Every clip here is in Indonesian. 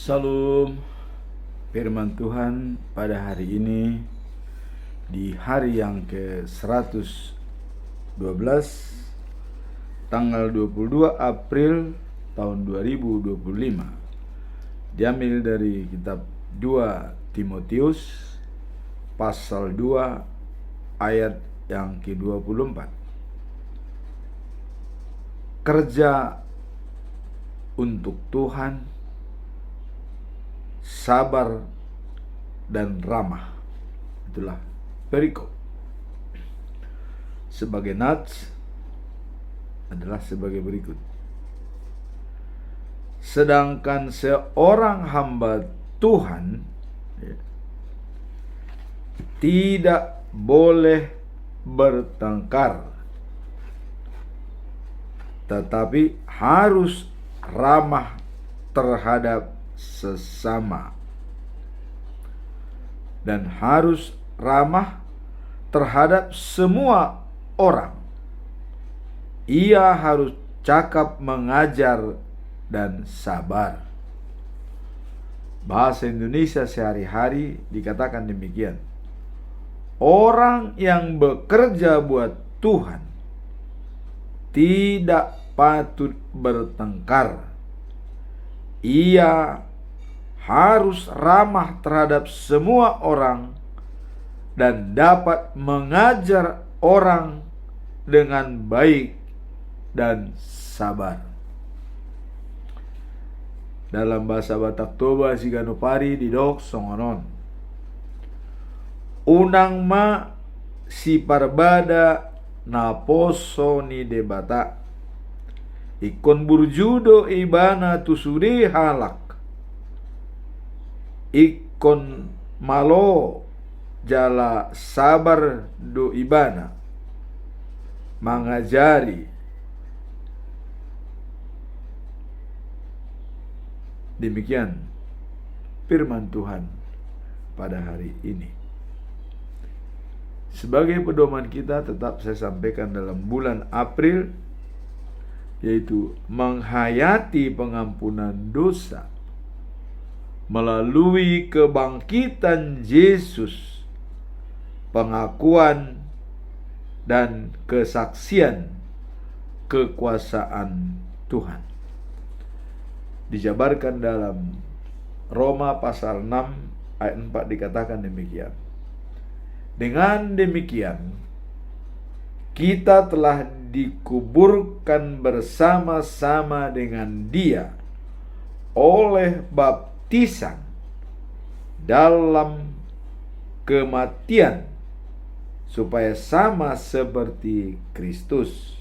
Salam firman Tuhan pada hari ini di hari yang ke-112 tanggal 22 April tahun 2025. Diambil dari kitab 2 Timotius pasal 2 ayat yang ke-24. Kerja untuk Tuhan, sabar dan ramah. Itulah perikop. Sebagai nats adalah sebagai berikut. Sedangkan seorang hamba Tuhan tidak boleh bertengkar, tetapi harus ramah terhadap sesama dan harus ramah terhadap semua orang. Ia harus cakap mengajar dan sabar. Bahasa Indonesia sehari-hari dikatakan demikian. Orang yang bekerja buat Tuhan tidak patut bertengkar. Ia harus ramah terhadap semua orang dan dapat mengajar orang dengan baik dan sabar. Dalam bahasa Batak Toba Siganopari di dok songonon. Unang ma si parbada na poso ni debata. Ikon burjudo ibana tusuri halak. Ikon malo jala sabar do ibana. Mangajari. Demikian firman Tuhan pada hari ini. Sebagai pedoman kita tetap saya sampaikan dalam bulan April, yaitu menghayati pengampunan dosa melalui kebangkitan Yesus, pengakuan dan kesaksian kekuasaan Tuhan. Dijabarkan dalam Roma pasal 6 ayat 4 dikatakan demikian. Dengan demikian, kita telah dikuburkan bersama-sama dengan Dia oleh baptisan dalam kematian, supaya sama seperti Kristus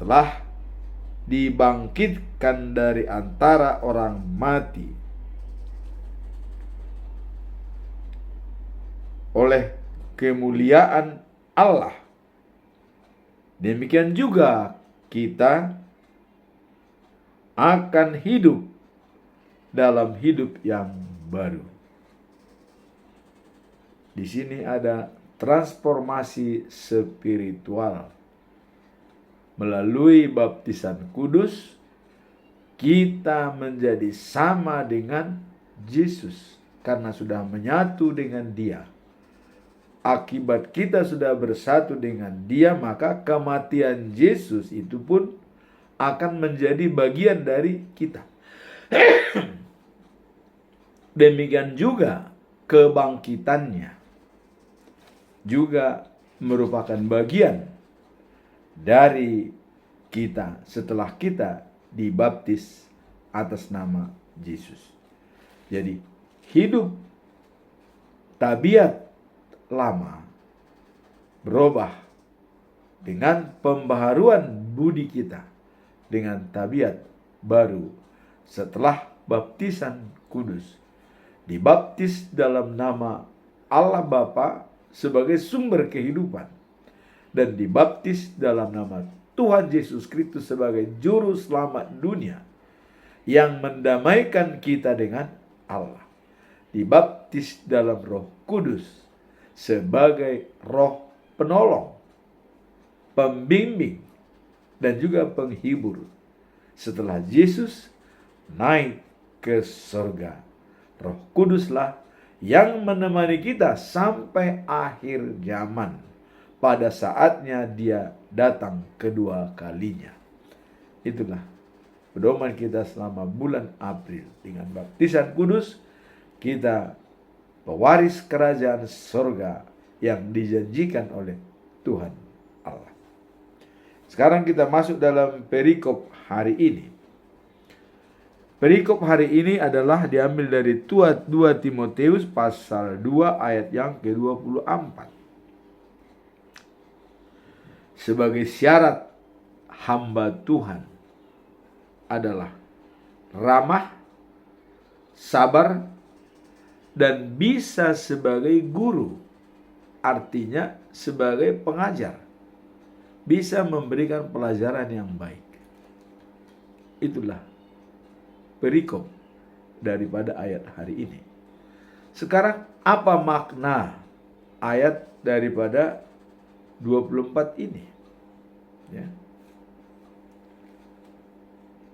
telah dibangkitkan dari antara orang mati oleh kemuliaan Allah. Demikian juga kita akan hidup dalam hidup yang baru. Di sini ada transformasi spiritual. Melalui baptisan kudus, kita menjadi sama dengan Yesus karena sudah menyatu dengan Dia. Akibat kita sudah bersatu dengan Dia, maka kematian Yesus itu pun akan menjadi bagian dari kita. Demikian juga kebangkitannya juga merupakan bagian dari kita setelah kita dibaptis atas nama Yesus. Jadi hidup tabiat lama berubah dengan pembaharuan budi kita dengan tabiat baru setelah baptisan kudus. Dibaptis dalam nama Allah Bapa sebagai sumber kehidupan dan dibaptis dalam nama Tuhan Yesus Kristus sebagai juru selamat dunia yang mendamaikan kita dengan Allah. Dibaptis dalam Roh Kudus sebagai roh penolong, pembimbing, dan juga penghibur. Setelah Yesus naik ke surga. Roh Kuduslah yang menemani kita sampai akhir zaman, pada saatnya Dia datang kedua kalinya. Itulah pedoman kita selama bulan April. Dengan baptisan kudus, kita pewaris kerajaan surga yang dijanjikan oleh Tuhan Allah. Sekarang kita masuk dalam perikop hari ini. Perikop hari ini adalah diambil dari 2 Timoteus pasal 2 ayat yang ke-24. Sebagai syarat hamba Tuhan adalah ramah, sabar, dan bisa sebagai guru. Artinya sebagai pengajar. Bisa memberikan pelajaran yang baik. Itulah perikop daripada ayat hari ini. Sekarang apa makna ayat daripada 24 ini? Ya.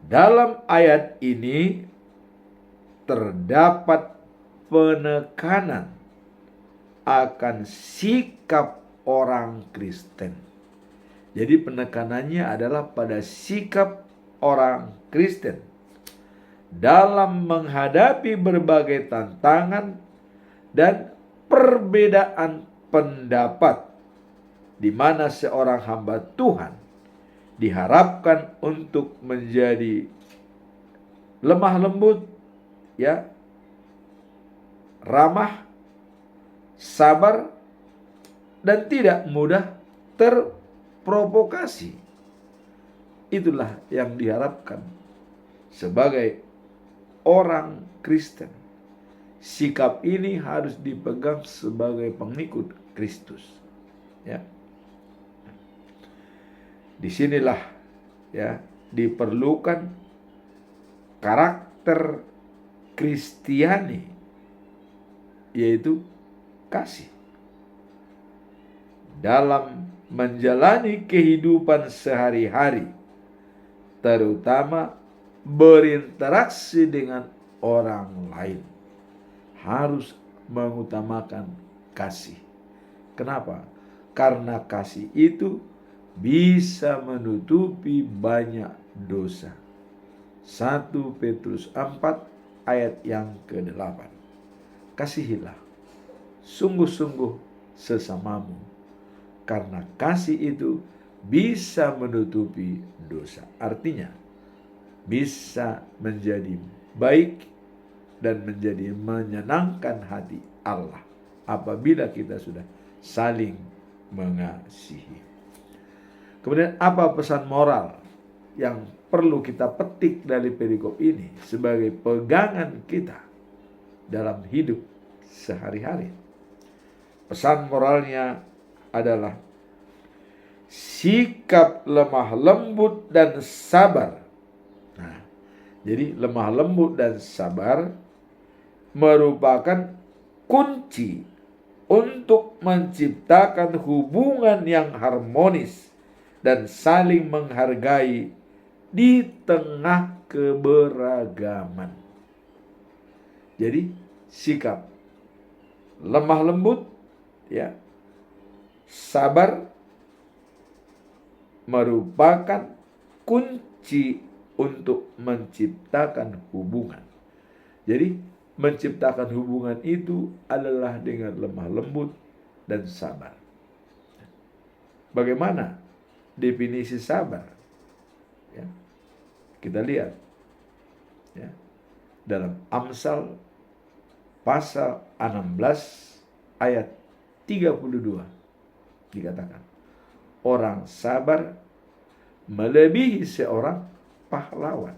Dalam ayat ini terdapat penekanan akan sikap orang Kristen. Jadi penekanannya adalah pada sikap orang Kristen dalam menghadapi berbagai tantangan dan perbedaan pendapat, di mana seorang hamba Tuhan diharapkan untuk menjadi lemah lembut, ya, ramah, sabar, dan tidak mudah terprovokasi. Itulah yang diharapkan sebagai orang Kristen. Sikap ini harus dipegang sebagai pengikut Kristus. Ya. Disinilah ya diperlukan karakter Kristiani, yaitu kasih. Dalam menjalani kehidupan sehari-hari, terutama berinteraksi dengan orang lain, harus mengutamakan kasih. Kenapa? Karena kasih itu bisa menutupi banyak dosa. 1 Petrus 4 ayat yang ke-8. Kasihilah sungguh-sungguh sesamamu, karena kasih itu bisa menutupi dosa. Artinya bisa menjadi baik dan menjadi menyenangkan hati Allah apabila kita sudah saling mengasihi. Kemudian apa pesan moral yang perlu kita petik dari perikop ini sebagai pegangan kita dalam hidup sehari-hari? Pesan moralnya adalah sikap lemah lembut dan sabar. Nah, jadi lemah lembut dan sabar merupakan kunci untuk menciptakan hubungan yang harmonis dan saling menghargai di tengah keberagaman. Jadi sikap lemah lembut, ya, sabar merupakan kunci untuk menciptakan hubungan. Jadi menciptakan hubungan itu adalah dengan lemah lembut dan sabar. Bagaimana definisi sabar? Ya, kita lihat ya, dalam Amsal pasal 16 ayat 32 dikatakan, orang sabar melebihi seorang pahlawan.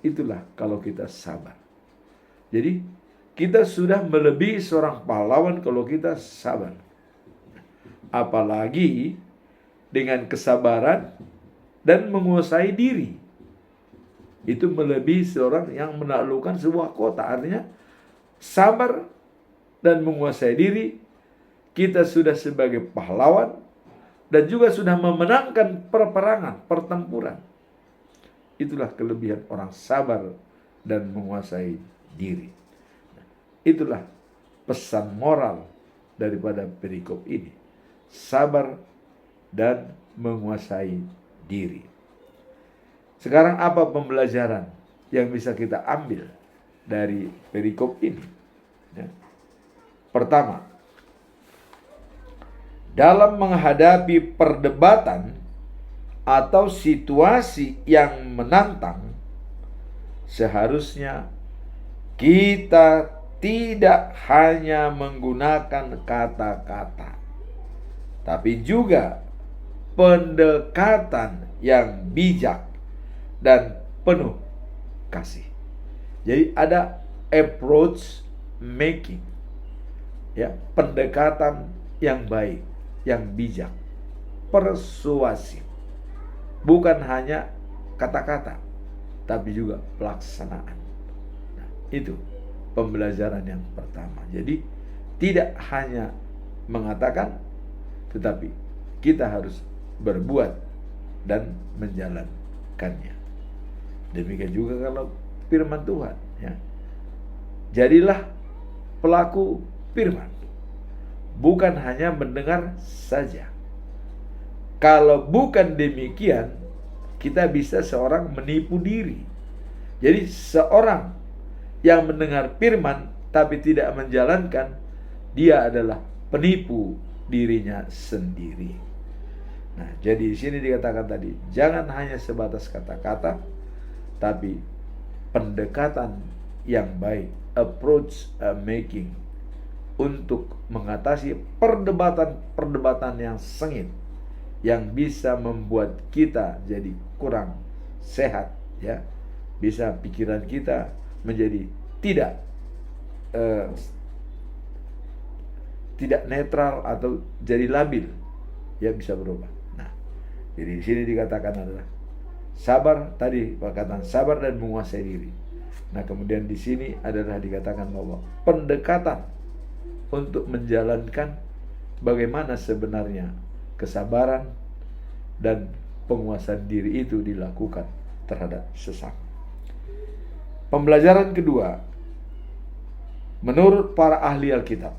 Itulah kalau kita sabar. Jadi kita sudah melebihi seorang pahlawan kalau kita sabar. Apalagi dengan kesabaran dan menguasai diri. Itu melebihi seorang yang menaklukkan sebuah kota. Artinya sabar dan menguasai diri, kita sudah sebagai pahlawan dan juga sudah memenangkan perperangan, pertempuran. Itulah kelebihan orang sabar dan menguasai diri. Itulah pesan moral daripada perikop ini. Sabar dan menguasai diri. Sekarang apa pembelajaran yang bisa kita ambil dari perikop ini? Ya. Pertama, dalam menghadapi perdebatan atau situasi yang menantang, seharusnya kita tidak hanya menggunakan kata-kata, tapi juga pendekatan yang bijak dan penuh kasih. Jadi ada approach making, ya, pendekatan yang baik, yang bijak, persuasif. Bukan hanya kata-kata, tapi juga pelaksanaan. Nah, itu pembelajaran yang pertama. Jadi tidak hanya mengatakan, tetapi kita harus berbuat dan menjalankannya. Demikian juga kalau firman Tuhan, ya. Jadilah pelaku firman, bukan hanya mendengar saja. Kalau bukan demikian, kita bisa seorang menipu diri. Jadi seorang yang mendengar firman tapi tidak menjalankan, dia adalah penipu dirinya sendiri. Nah, jadi di sini dikatakan tadi, jangan hanya sebatas kata-kata, tapi pendekatan yang baik, approach making, untuk mengatasi perdebatan-perdebatan yang sengit, yang bisa membuat kita jadi kurang sehat, ya, bisa pikiran kita menjadi tidak netral atau jadi labil, ya, bisa berubah. Nah, jadi di sini dikatakan adalah sabar, tadi perkataan sabar dan menguasai diri. Nah, kemudian di sini adalah dikatakan bahwa pendekatan untuk menjalankan bagaimana sebenarnya kesabaran dan penguasaan diri itu dilakukan terhadap sesama. Pembelajaran kedua, menurut para ahli Alkitab,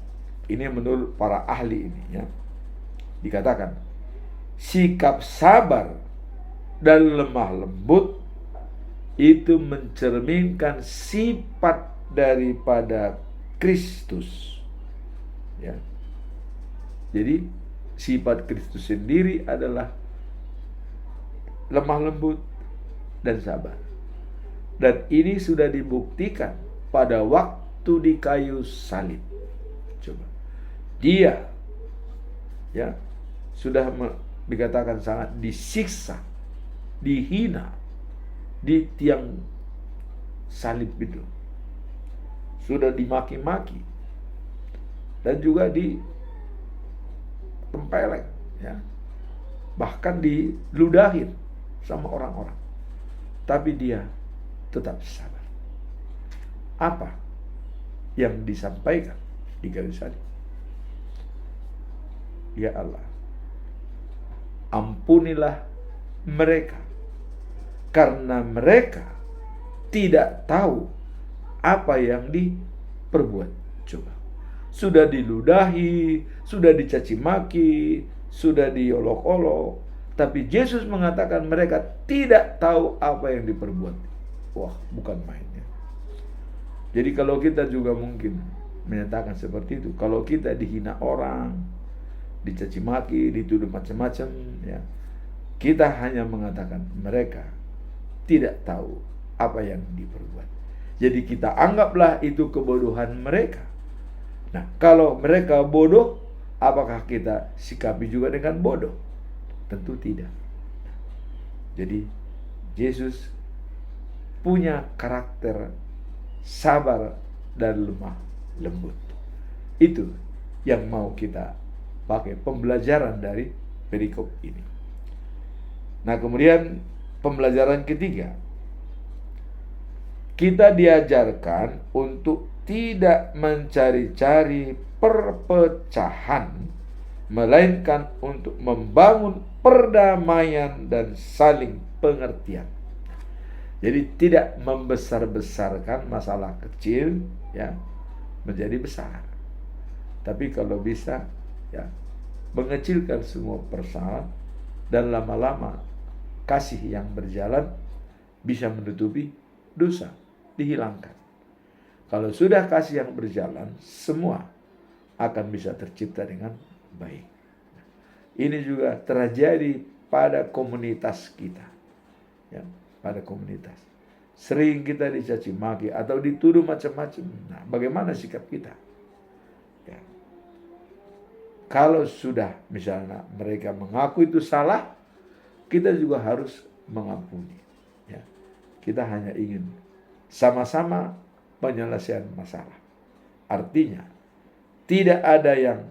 ini menurut para ahli ini, ya, dikatakan sikap sabar dan lemah lembut itu mencerminkan sifat daripada Kristus, ya. Jadi sifat Kristus sendiri adalah lemah lembut dan sabar. Dan ini sudah dibuktikan pada waktu di kayu salib. Coba. Dia, ya, sudah dikatakan sangat disiksa, dihina di tiang salib itu. Sudah dimaki-maki dan juga ditempeleng, ya. Bahkan diludahin sama orang-orang. Tapi dia tetap sabar. Apa yang disampaikan di kayu salib? Ya Allah, ampunilah mereka, karena mereka tidak tahu apa yang diperbuat. Coba, sudah diludahi, sudah dicaci maki, sudah diolok-olok, tapi Yesus mengatakan mereka tidak tahu apa yang diperbuat. Wah, bukan mainnya. Jadi kalau kita juga mungkin menyatakan seperti itu, kalau kita dihina orang, dicaci maki, dituduh macam-macam, ya, kita hanya mengatakan mereka tidak tahu apa yang diperbuat. Jadi kita anggaplah itu kebodohan mereka. Nah, kalau mereka bodoh, apakah kita sikapi juga dengan bodoh? Tentu tidak. Jadi Yesus punya karakter sabar dan lemah lembut. Itu yang mau kita pakai pembelajaran dari perikop ini. Nah, kemudian pembelajaran ketiga, kita diajarkan untuk tidak mencari-cari perpecahan, melainkan untuk membangun perdamaian dan saling pengertian. Jadi tidak membesar-besarkan masalah kecil ya menjadi besar. Tapi kalau bisa ya mengecilkan semua persoalan, dan lama-lama kasih yang berjalan bisa menutupi dosa, dihilangkan. Kalau sudah kasih yang berjalan, semua akan bisa tercipta dengan baik. Ini juga terjadi pada komunitas kita, ya, pada komunitas. Sering kita dicaci maki atau dituduh macam-macam. Nah, bagaimana sikap kita? Ya. Kalau sudah misalnya mereka mengaku itu salah, kita juga harus mengampuni. Ya. Kita hanya ingin sama-sama penyelesaian masalah. Artinya, tidak ada yang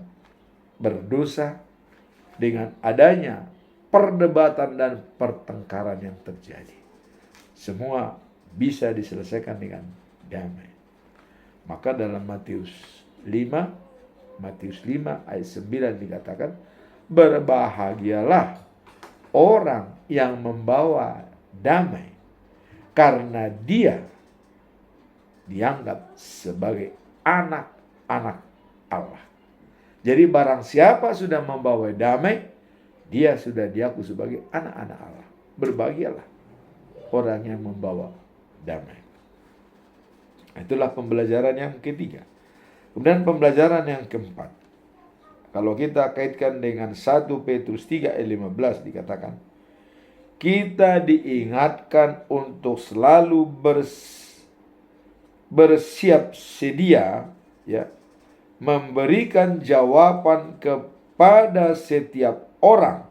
berdosa dengan adanya perdebatan dan pertengkaran yang terjadi. Semua bisa diselesaikan dengan damai. Maka dalam Matius 5 ayat 9 dikatakan, berbahagialah orang yang membawa damai, karena dia dianggap sebagai anak-anak Allah. Jadi barang siapa sudah membawa damai, dia sudah diaku sebagai anak-anak Allah. Berbahagialah orang yang membawa damai. Itulah pembelajaran yang ketiga. Kemudian pembelajaran yang keempat. Kalau kita kaitkan dengan 1 Petrus 3 ayat 15 dikatakan, kita diingatkan untuk selalu bersiap sedia ya, memberikan jawaban kepada setiap orang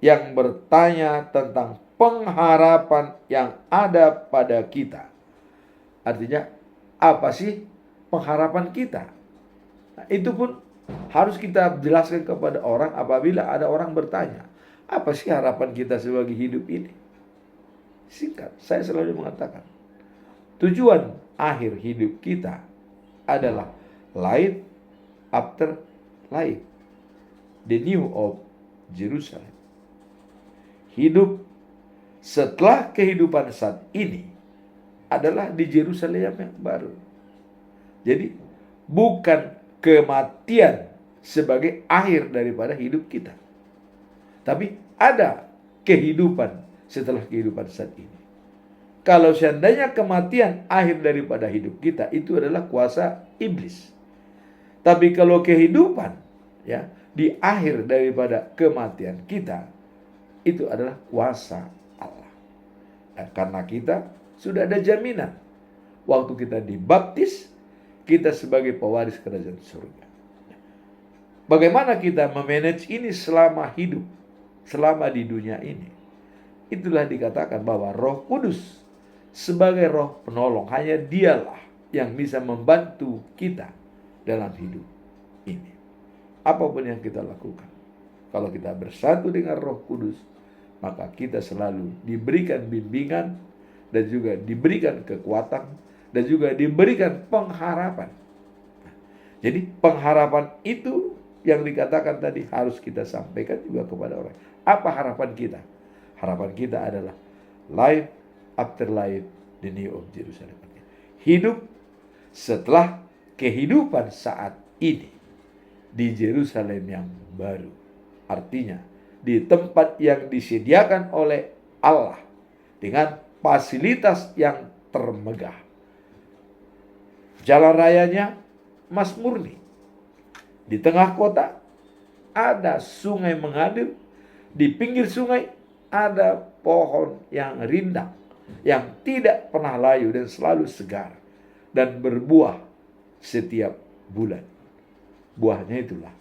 yang bertanya tentang pengharapan yang ada pada kita. Artinya, apa sih pengharapan kita? Nah, itu pun harus kita jelaskan kepada orang apabila ada orang bertanya, apa sih harapan kita sebagai hidup ini? Singkat, saya selalu mengatakan, tujuan akhir hidup kita adalah life after life, the new of Jerusalem. Hidup setelah kehidupan saat ini adalah di Yerusalem yang baru. Jadi bukan kematian sebagai akhir daripada hidup kita, tapi ada kehidupan setelah kehidupan saat ini. Kalau seandainya kematian akhir daripada hidup kita, itu adalah kuasa iblis. Tapi kalau kehidupan ya di akhir daripada kematian kita, itu adalah kuasa Allah. Dan karena kita sudah ada jaminan, waktu kita dibaptis, kita sebagai pewaris kerajaan surga. Bagaimana kita memanage ini selama hidup, selama di dunia ini? Itulah dikatakan bahwa Roh Kudus sebagai roh penolong, hanya dialah yang bisa membantu kita dalam hidup ini. Apapun yang kita lakukan, kalau kita bersatu dengan Roh Kudus, maka kita selalu diberikan bimbingan dan juga diberikan kekuatan dan juga diberikan pengharapan. Jadi pengharapan itu yang dikatakan tadi harus kita sampaikan juga kepada orang. Apa harapan kita? Harapan kita adalah life after life, the new of Jerusalem. Hidup setelah kehidupan saat ini di Yerusalem yang baru. Artinya di tempat yang disediakan oleh Allah dengan fasilitas yang termegah. Jalan rayanya emas murni. Di tengah kota ada sungai mengalir. Di pinggir sungai ada pohon yang rindang, yang tidak pernah layu dan selalu segar, dan berbuah setiap bulan. Buahnya itulah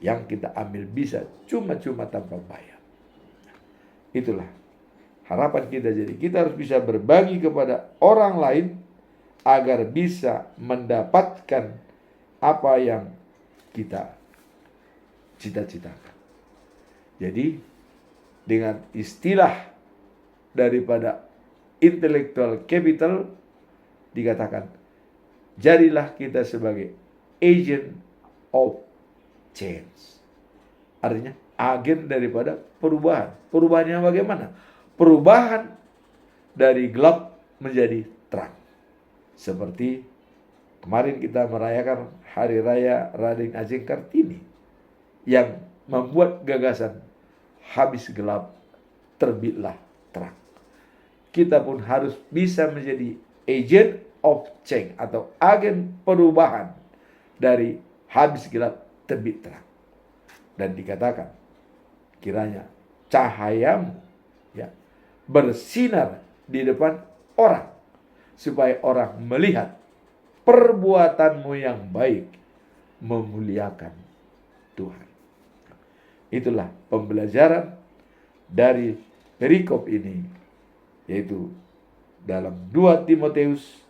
yang kita ambil bisa cuma-cuma tanpa bayar. Itulah harapan kita. Jadi kita harus bisa berbagi kepada orang lain agar bisa mendapatkan apa yang kita cita-citakan. Jadi dengan istilah daripada intellectual capital dikatakan, jadilah kita sebagai agent of change. Artinya agen daripada perubahan. Perubahannya bagaimana? Perubahan dari gelap menjadi terang. Seperti kemarin kita merayakan Hari Raya Rading Ajeng Kartini yang membuat gagasan habis gelap terbitlah terang. Kita pun harus bisa menjadi agent of change atau agen perubahan dari habis gelap terbit terang. Dan dikatakan kiranya cahayamu ya bersinar di depan orang supaya orang melihat perbuatanmu yang baik memuliakan Tuhan. Itulah pembelajaran dari perikop ini, yaitu dalam 2 Timoteus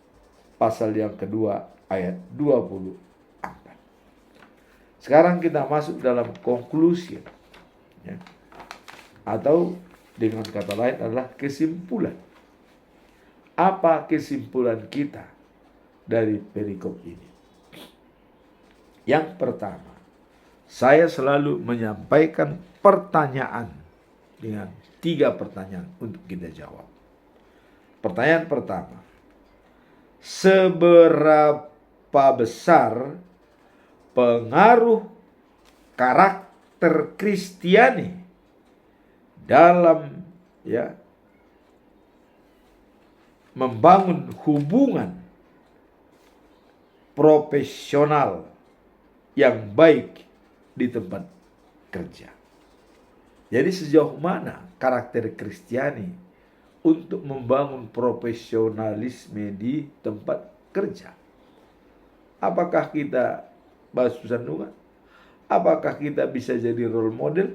pasal yang kedua ayat 24. Sekarang kita masuk dalam konklusi ya. Atau dengan kata lain adalah kesimpulan. Apa kesimpulan kita dari perikop ini? Yang pertama, saya selalu menyampaikan pertanyaan dengan 3 pertanyaan untuk kita jawab. Pertanyaan pertama, seberapa besar pengaruh karakter Kristiani dalam membangun hubungan profesional yang baik di tempat kerja. Jadi sejauh mana karakter Kristiani untuk membangun profesionalisme di tempat kerja? Apakah kita basuh sandungan? Apakah kita bisa jadi role model?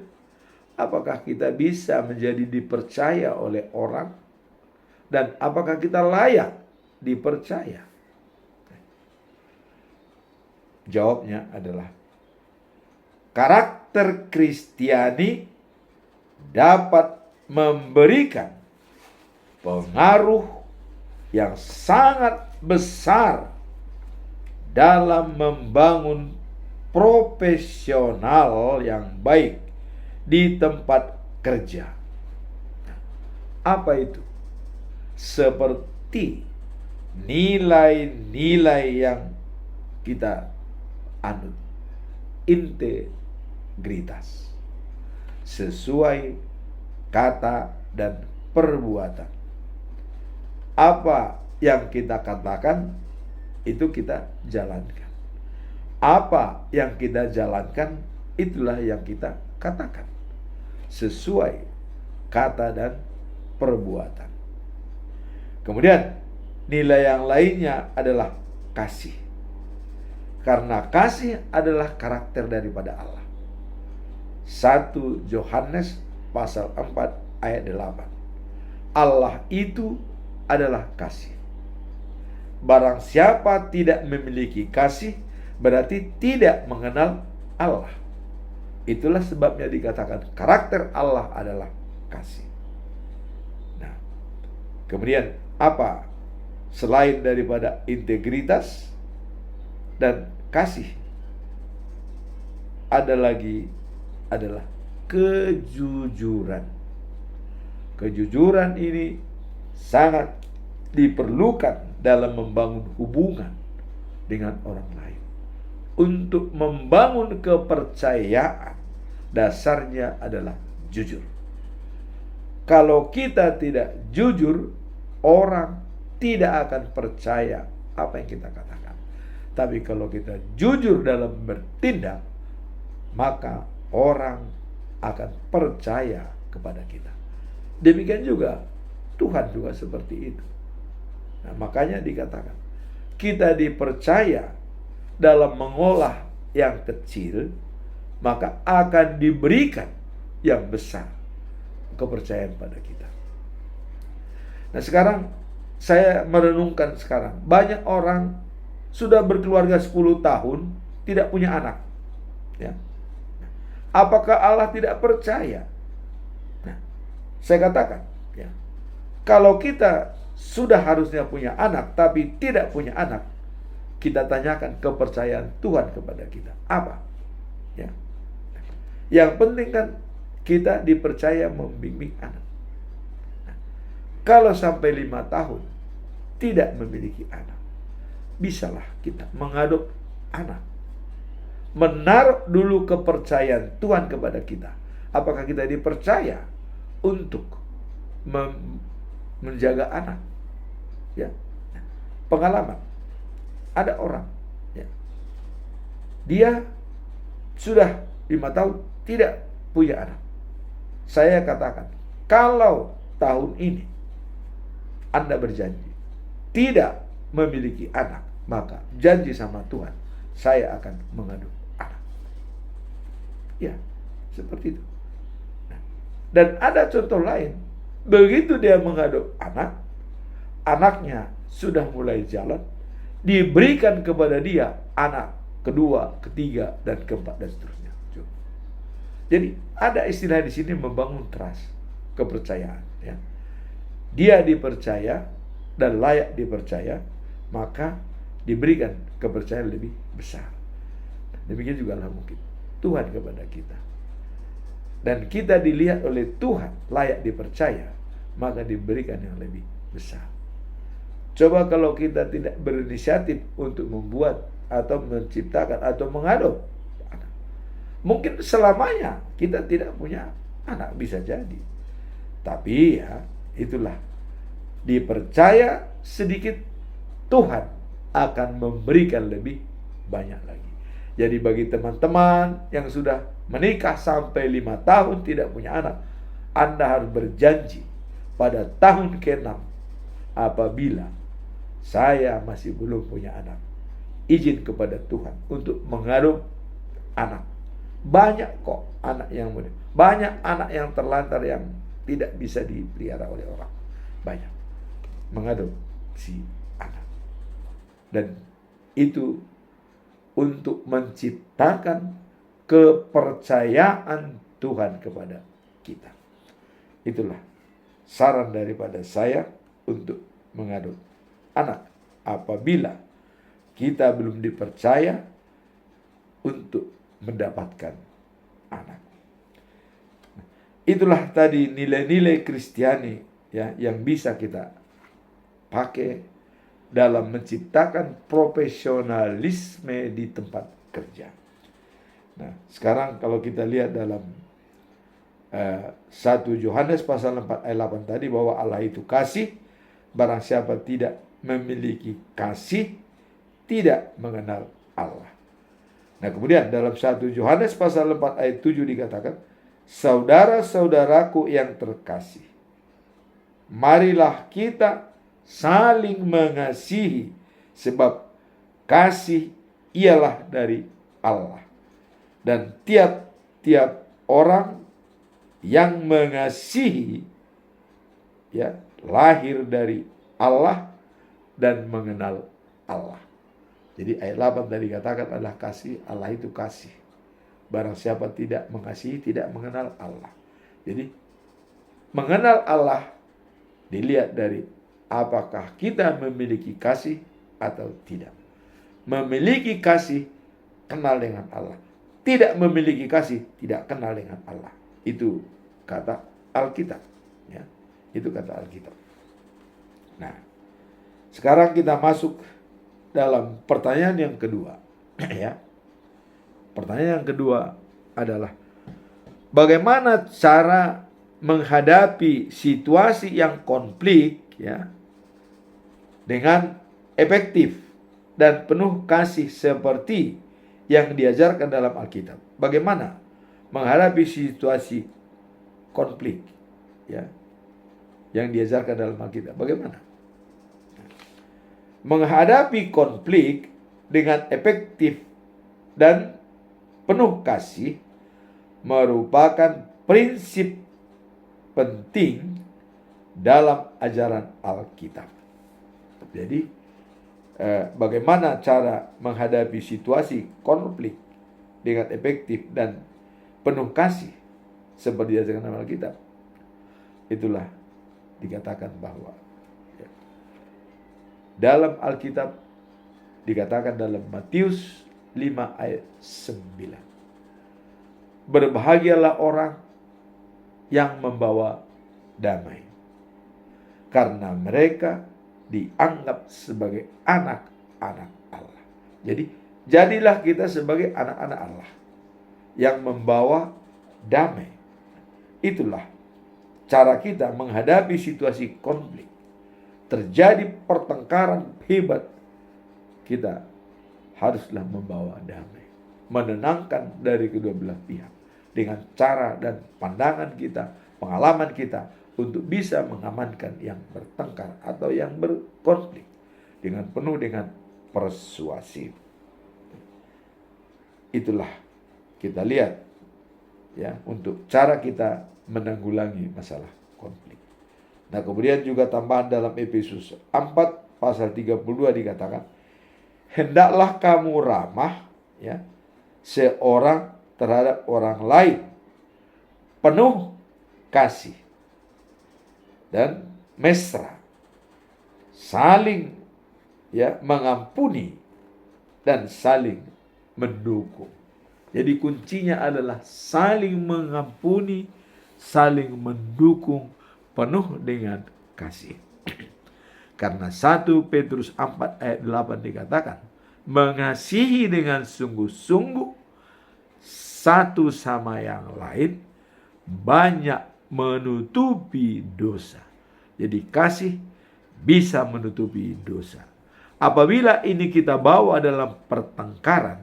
Apakah kita bisa menjadi dipercaya oleh orang? Dan apakah kita layak dipercaya? Jawabnya adalah karakter Kristiani dapat memberikan pengaruh yang sangat besar dalam membangun profesional yang baik di tempat kerja. Apa itu? Seperti nilai-nilai yang kita anut. Integritas. Sesuai kata dan perbuatan. Apa yang kita katakan, itu kita jalankan. Apa yang kita jalankan, itulah yang kita katakan. Sesuai kata dan perbuatan. Kemudian nilai yang lainnya adalah kasih. Karena kasih adalah karakter daripada Allah. 1 Yohanes pasal 4 ayat 8. Allah itu adalah kasih. Barang siapa tidak memiliki kasih, berarti tidak mengenal Allah. Itulah sebabnya dikatakan karakter Allah adalah kasih. Nah, kemudian apa selain daripada integritas dan kasih? Ada lagi adalah kejujuran. Kejujuran ini sangat diperlukan dalam membangun hubungan dengan orang lain. Untuk membangun kepercayaan, dasarnya adalah jujur. Kalau kita tidak jujur, orang tidak akan percaya apa yang kita katakan. Tapi kalau kita jujur dalam bertindak, maka orang akan percaya kepada kita. Demikian juga Tuhan juga seperti itu. Nah, makanya dikatakan kita dipercaya dalam mengolah yang kecil, maka akan diberikan yang besar kepercayaan pada kita. Nah, sekarang saya merenungkan sekarang, banyak orang sudah berkeluarga 10 tahun tidak punya anak. Ya. Apakah Allah tidak percaya? Nah, saya katakan, ya, kalau kita sudah harusnya punya anak tapi tidak punya anak, kita tanyakan kepercayaan Tuhan kepada kita apa? Ya. Yang penting kan kita dipercaya membimbing anak. Nah, Kalau sampai 5 tahun tidak memiliki anak, bisalah kita mengadop anak. Menaruh dulu kepercayaan Tuhan kepada kita. Apakah kita dipercaya untuk menjaga anak? Ya, pengalaman. Ada orang, ya, dia sudah 5 tahun tidak punya anak. Saya katakan, kalau tahun ini Anda berjanji tidak memiliki anak, maka janji sama Tuhan, saya akan mengandung anak. Ya, seperti itu. Nah, dan ada contoh lain. Begitu dia mengandung anak, anaknya sudah mulai jalan, diberikan kepada dia anak kedua, ketiga, dan keempat, dan seterusnya. Jadi ada istilah di sini membangun trust, kepercayaan. Ya. Dia dipercaya dan layak dipercaya, maka diberikan kepercayaan lebih besar. Demikian juga lah mungkin Tuhan kepada kita. Dan kita dilihat oleh Tuhan layak dipercaya, maka diberikan yang lebih besar. Coba kalau kita tidak berinisiatif untuk membuat atau menciptakan atau mengadop anak, mungkin selamanya kita tidak punya anak, bisa jadi. Tapi ya itulah, dipercaya sedikit, Tuhan akan memberikan lebih banyak lagi. Jadi bagi teman-teman yang sudah menikah sampai 5 tahun tidak punya anak, Anda harus berjanji pada tahun ke-6, apabila saya masih belum punya anak, izin kepada Tuhan untuk mengadop anak. Banyak kok anak yang muda, banyak anak yang terlantar yang tidak bisa dipelihara oleh orang. Banyak mengadopsi anak. Dan itu untuk menciptakan kepercayaan Tuhan kepada kita. Itulah saran daripada saya untuk mengadop anak apabila kita belum dipercaya untuk mendapatkan anak. Itulah tadi nilai-nilai Kristiani, ya, yang bisa kita pakai dalam menciptakan profesionalisme di tempat kerja. Nah, sekarang kalau kita lihat dalam 1 Yohanes pasal 4 ayat 8 tadi, bahwa Allah itu kasih, barang siapa tidak memiliki kasih tidak mengenal Allah. Nah, kemudian dalam 1 Yohanes pasal 4 ayat 7 dikatakan, saudara-saudaraku yang terkasih, marilah kita saling mengasihi, sebab kasih ialah dari Allah. Dan tiap-tiap orang yang mengasihi, ya, lahir dari Allah dan mengenal Allah. Jadi ayat 8 tadi katakan adalah kasih, Allah itu kasih. Barang siapa tidak mengasihi tidak mengenal Allah. Jadi mengenal Allah dilihat dari apakah kita memiliki kasih atau tidak. Memiliki kasih, kenal dengan Allah. Tidak memiliki kasih, tidak kenal dengan Allah. Itu kata Alkitab. Ya, itu kata Alkitab. Nah, sekarang kita masuk dalam pertanyaan yang kedua. Ya, pertanyaan yang kedua adalah, bagaimana cara menghadapi situasi yang konflik, ya, dengan efektif dan penuh kasih seperti yang diajarkan dalam Alkitab. Bagaimana menghadapi situasi konflik, ya, yang diajarkan dalam Alkitab? Bagaimana menghadapi konflik dengan efektif dan penuh kasih merupakan prinsip penting dalam ajaran Alkitab. Jadi bagaimana cara menghadapi situasi konflik dengan efektif dan penuh kasih seperti diajarkan dalam Alkitab. Itulah dikatakan bahwa, ya, dalam Alkitab dikatakan dalam Matius 5 ayat 9, berbahagialah orang yang membawa damai, karena mereka dianggap sebagai anak-anak Allah. Jadi, jadilah kita sebagai anak-anak Allah yang membawa damai. Itulah cara kita menghadapi situasi konflik. Terjadi pertengkaran hebat, kita haruslah membawa damai, menenangkan dari kedua belah pihak dengan cara dan pandangan kita, pengalaman kita untuk bisa mengamankan yang bertengkar atau yang berkonflik dengan penuh dengan persuasif. Itulah kita lihat ya untuk cara kita menanggulangi masalah konflik. Nah, kemudian juga tambahan dalam Efesus 4 pasal 32 dikatakan, hendaklah kamu ramah ya seorang terhadap orang lain, penuh kasih dan mesra, saling ya mengampuni dan saling mendukung. Jadi kuncinya adalah saling mengampuni, saling mendukung, penuh dengan kasih. Karena 1 Petrus 4 ayat 8 dikatakan, mengasihi dengan sungguh-sungguh satu sama yang lain, banyak menutupi dosa. Jadi kasih bisa menutupi dosa. Apabila ini kita bawa dalam pertengkaran,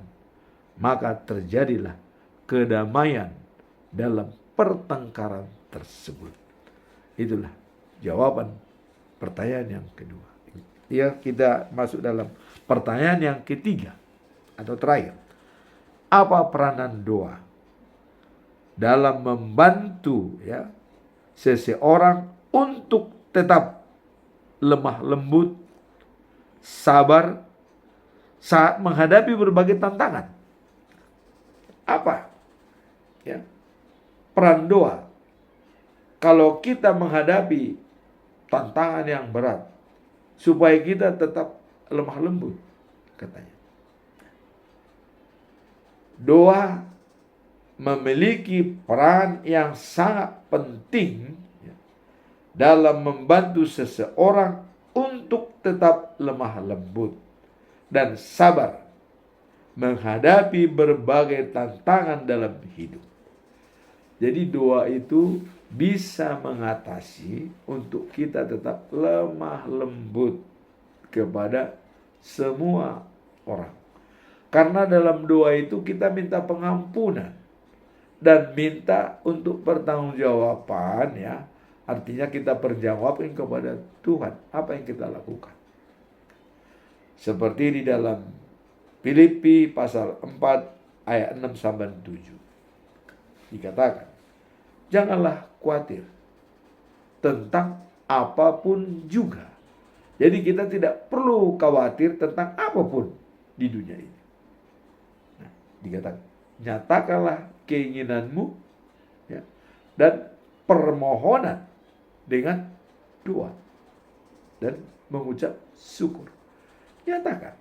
maka terjadilah kedamaian dalam pertengkaran tersebut. Itulah jawaban pertanyaan yang kedua. Ya, kita masuk dalam pertanyaan yang ketiga atau terakhir. Apa peranan doa dalam membantu ya seseorang untuk tetap lemah lembut, sabar saat menghadapi berbagai tantangan? Apa ya peran doa kalau kita menghadapi tantangan yang berat, supaya kita tetap lemah lembut, katanya. Doa memiliki peran yang sangat penting ya, dalam membantu seseorang untuk tetap lemah lembut dan sabar menghadapi berbagai tantangan dalam hidup. Jadi doa itu bisa mengatasi untuk kita tetap lemah lembut kepada semua orang. Karena dalam doa itu kita minta pengampunan dan minta untuk pertanggungjawaban ya. Artinya kita perjawabkan kepada Tuhan apa yang kita lakukan. Seperti di dalam Filipi pasal 4 ayat 6 sampai 7. Dikatakan, janganlah khawatir tentang apapun juga. Jadi kita tidak perlu khawatir tentang apapun di dunia ini. Nah, dikatakan, nyatakanlah keinginanmu ya, dan permohonan dengan doa dan mengucap syukur. Nyatakan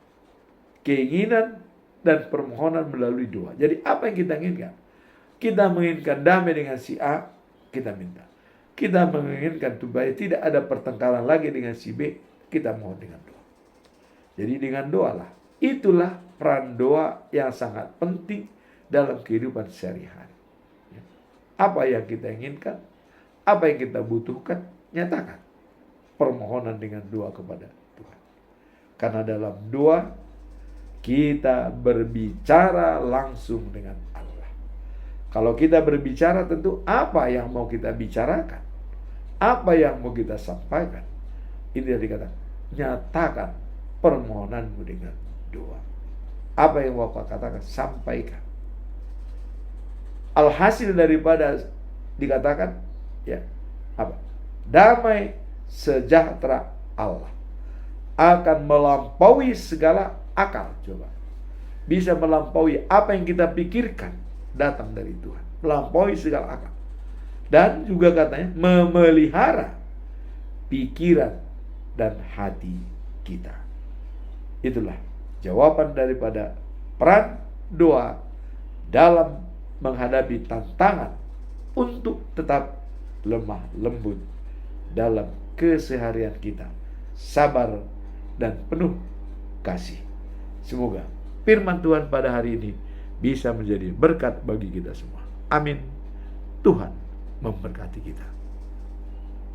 keinginan dan permohonan melalui doa. Jadi apa yang kita inginkan? Kita menginginkan damai dengan si A, kita minta. Kita menginginkan supaya tidak ada pertengkaran lagi dengan si B, kita mohon dengan doa. Jadi dengan doalah. Itulah peran doa yang sangat penting dalam kehidupan sehari-hari. Apa yang kita inginkan, apa yang kita butuhkan, nyatakan permohonan dengan doa kepada Tuhan. Karena dalam doa kita berbicara langsung dengan Allah. Kalau kita berbicara tentu apa yang mau kita bicarakan, apa yang mau kita sampaikan, ini yang dikatakan, nyatakan permohonanmu dengan doa. Apa yang mau kau katakan, sampaikan. Alhasil daripada dikatakan ya apa? Damai sejahtera Allah akan melampaui segala akal. Coba bisa melampaui apa yang kita pikirkan, datang dari Tuhan, melampaui segala akal. Dan juga katanya memelihara pikiran dan hati kita. Itulah jawaban daripada peran doa dalam menghadapi tantangan untuk tetap lemah lembut dalam keseharian kita. Sabar dan penuh kasih. Semoga firman Tuhan pada hari ini bisa menjadi berkat bagi kita semua. Amin. Tuhan memberkati kita.